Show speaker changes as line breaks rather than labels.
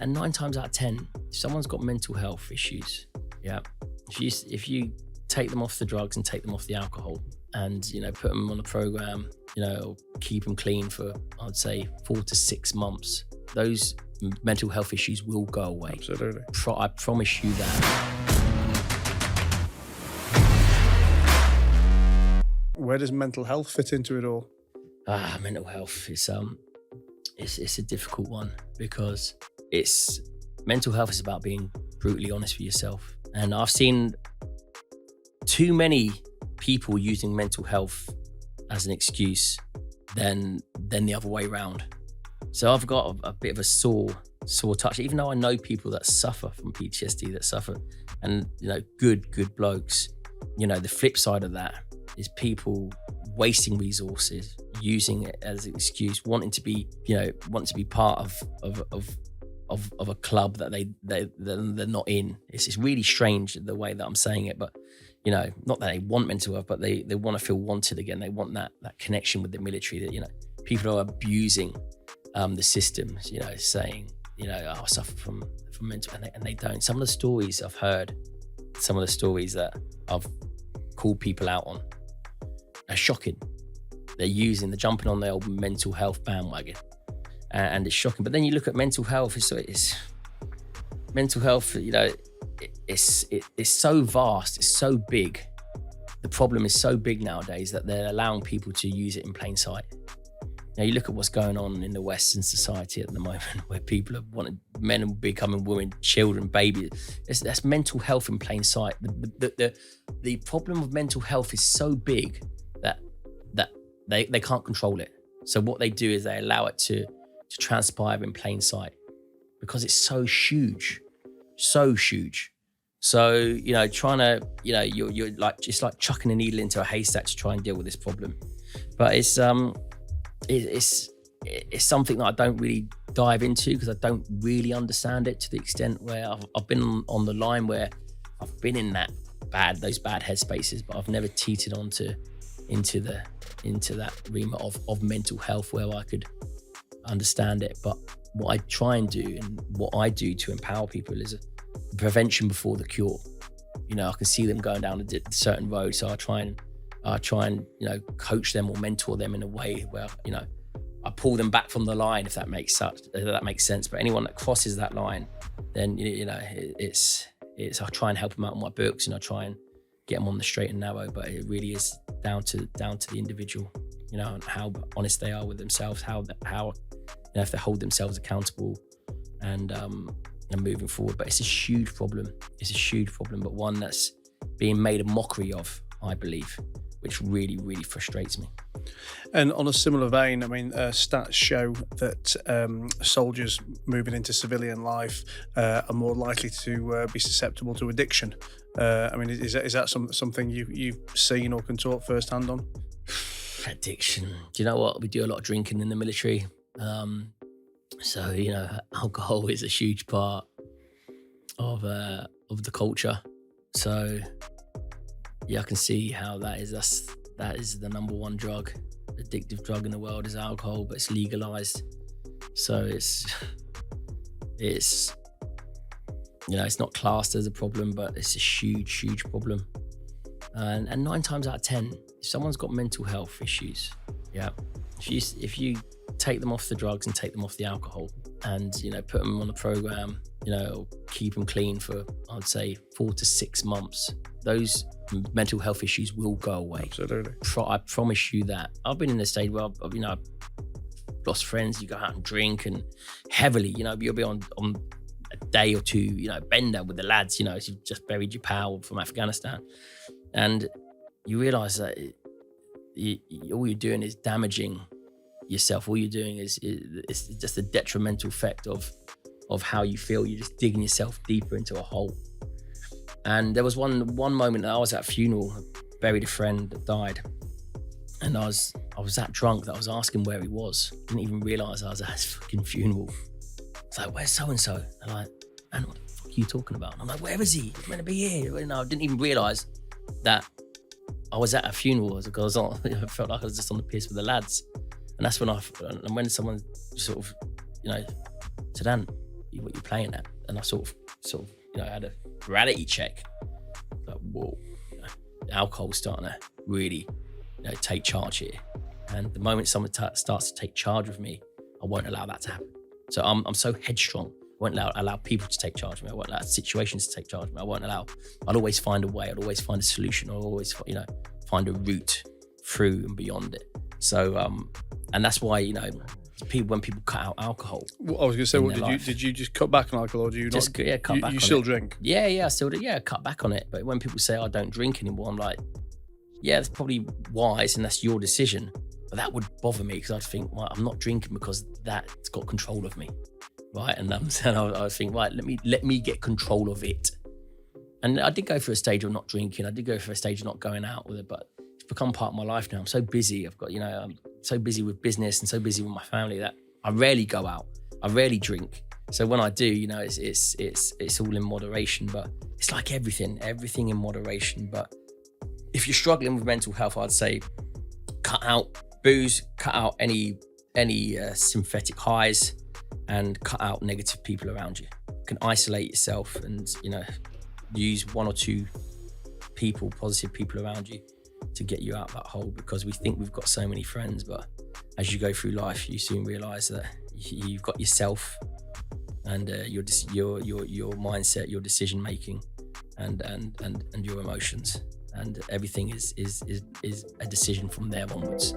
And 9 times out of 10, if someone's got mental health issues, yeah, if you take them off the drugs and take them off the alcohol and, you know, put them on a program, you know, keep them clean for, I'd say 4 to 6 months, those mental health issues will go away.
Absolutely.
I promise you that.
Where does mental health fit into it all?
Mental health is it's a difficult one, because mental health is about being brutally honest with yourself. And I've seen too many people using mental health as an excuse than the other way around. So I've got a bit of a sore touch, even though I know people that suffer from PTSD, that suffer, and, you know, good blokes. You know, the flip side of that is people wasting resources, using it as an excuse, wanting to be part of a club that they're not in. It's really strange the way that I'm saying it, but, you know, not that they want mental health, but they want to feel wanted again. They want that connection with the military. That, you know, people are abusing the systems, you know, saying, you know, I suffer from mental, and they don't. Some of the stories I've heard, some of the stories that I've called people out on are shocking. They're jumping on the old mental health bandwagon, and it's shocking. But then you look at mental health, it's mental health, you know, it's so vast, it's so big. The problem is so big nowadays that they're allowing people to use it in plain sight. Now you look at what's going on in the Western society at the moment, where people have wanted men are becoming women, children, babies. That's mental health in plain sight. The problem of mental health is so big that they can't control it. So what they do is they allow it to transpire in plain sight, because it's so huge. So, you know, trying to, you know, you're like, it's like chucking a needle into a haystack to try and deal with this problem. But it's something that I don't really dive into, because I don't really understand it to the extent where I've been on the line where I've been in those bad headspaces, but I've never teetered into that remit of mental health where I could understand it. But what I try and do, and what I do to empower people, is prevention before the cure. You know, I can see them going down a certain road, so I try and, you know, coach them or mentor them in a way where, you know, I pull them back from the line, if that makes sense. But anyone that crosses that line, then, you know, it's I try and help them out in my books, and I try and get them on the straight and narrow. But it really is down to the individual, you know, and how honest they are with themselves, how you know, if they hold themselves accountable, and moving forward. But it's a huge problem. But one that's being made a mockery of, I believe, which really, really frustrates me.
And on a similar vein, I mean, stats show that soldiers moving into civilian life are more likely to be susceptible to addiction. I mean, is that something you've seen or can talk firsthand on?
Addiction. Do you know what? We do a lot of drinking in the military. So, you know, alcohol is a huge part of the culture. So, yeah, I can see how that is the number one addictive drug in the world is alcohol, but it's legalized. So it's you know, it's not classed as a problem, but it's a huge problem. And 9 times out of 10, if someone's got mental health issues, yeah, if you take them off the drugs and take them off the alcohol, and, you know, put them on a program, you know, keep them clean for, I'd say 4 to 6 months, those mental health issues will go away.
Absolutely.
I promise you that. I've been in a state where I've, you know, I've lost friends. You go out and drink, and heavily, you know, you'll be on a day or two, you know, bender with the lads, you know, as you've just buried your pal from Afghanistan, and you realise that all you're doing is damaging yourself. All you're doing is just a detrimental effect of how you feel. You're just digging yourself deeper into a hole. And there was one moment that I was at a funeral, buried a friend that died, and I was that drunk that I was asking where he was. Didn't even realise I was at his fucking funeral. It's like, where's so-and-so? They're like, man, what the fuck are you talking about? And I'm like, where is he? He's meant to be here. And I didn't even realise that I was at a funeral. I felt like I was just on the piss with the lads. And that's when when someone sort of, you know, said, "Dan, what you're playing at. And I sort of, you know, had a reality check. Like, whoa, you know, alcohol's starting to really, you know, take charge here. And the moment someone starts to take charge of me, I won't allow that to happen. So I'm so headstrong. I won't allow people to take charge of me. I won't allow situations to take charge of me. I'll always find a way. I'll always find a solution. I'll always, you know, find a route through and beyond it. So, and that's why, you know, when people cut out alcohol.
Well, I was going to say, what did you just cut back on alcohol, or do you
just,
not?
Yeah, cut back.
You
on
still
it.
drink?
Yeah, I still do. Yeah, cut back on it. But when people say I don't drink anymore, I'm like, yeah, that's probably wise, and that's your decision. But that would bother me, because I'd think, well, I'm not drinking because that's got control of me, right? And I would think, right, let me get control of it. And I did go through a stage of not drinking. I did go through a stage of not going out with it, but it's become part of my life now. I'm so busy. I'm so busy with business and so busy with my family that I rarely go out. I rarely drink. So when I do, you know, it's all in moderation. But it's like everything in moderation. But if you're struggling with mental health, I'd say cut out booze, cut out any synthetic highs, and cut out negative people around you. You can isolate yourself and, you know, use one or two people, positive people around you, to get you out of that hole, because we think we've got so many friends, but as you go through life, you soon realize that you've got yourself and your mindset, your decision making, and your emotions, and everything is a decision from there onwards.